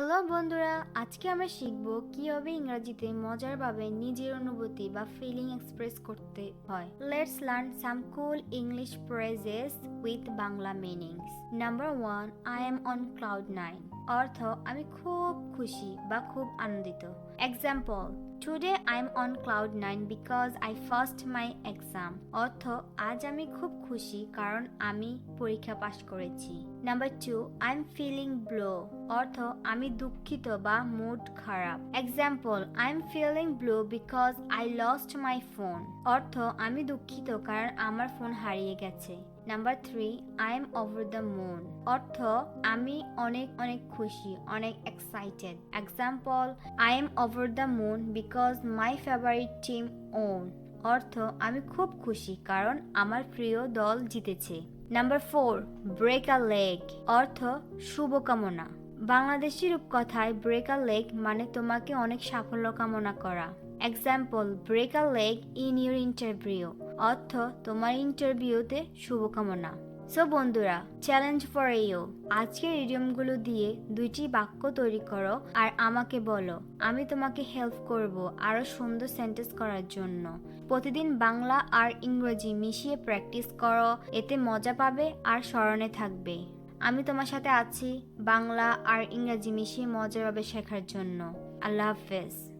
Hello বন্ধুরা, আজকে আমরা শিখব কিভাবে ইংরেজিতে মজারভাবে নিজের অনুভূতি বা ফিলিং এক্সপ্রেস করতে হয়। Let's learn some cool English phrases with Bangla meanings. Number 1, I am on cloud 9। অর্থ আমি খুব খুশি বা খুব আনন্দিত। Example, today I am on cloud 9 because I first my exam. অর্থ আজ আমি খুব খুশি কারণ আমি পরীক্ষা পাশ করেছি। Number 2, I am feeling blue. অর্থ আমি দুঃখিত বা মুড খারাপ। Example, I am feeling blue because I lost my phone. অর্থ আমি দুঃখিত কারণ আমার ফোন হারিয়ে গেছে। Number 3, I am over the moon. অর্থ আমি অনেক অনেক খুশি, অনেক excited. Example, I am over the moon because my favourite team won. অর্থ আমি খুব খুশি কারণ আমার প্রিয় দল জিতেছে। Number 4, break a leg. অর্থ শুভকামনা। বাংলাদেশি রূপকথায় ব্রেক আ লেগ মানে তোমাকে অনেক সাফল্য কামনা করা। Example, break a leg in your interview. অর্থ তোমার ইন্টারভিউতে শুভকামনা। সো বন্ধুরা, চ্যালেঞ্জ ফর ইউ। আজকের ইডিয়মগুলো দিয়ে 2টি বাক্য তৈরি করো আর আমাকে বলো। আমি তোমাকে হেল্প করব আরো সুন্দর সেন্টেন্স করার জন্য। প্রতিদিন বাংলা আর ইংরেজি মিশিয়ে প্র্যাকটিস করো, এতে মজা পাবে আর স্মরণে থাকবে। আমি তোমার সাথে আছি বাংলা আর ইংরেজি মিশিয়ে মজাভাবে শেখার জন্য। আল্লাহ হাফেজ।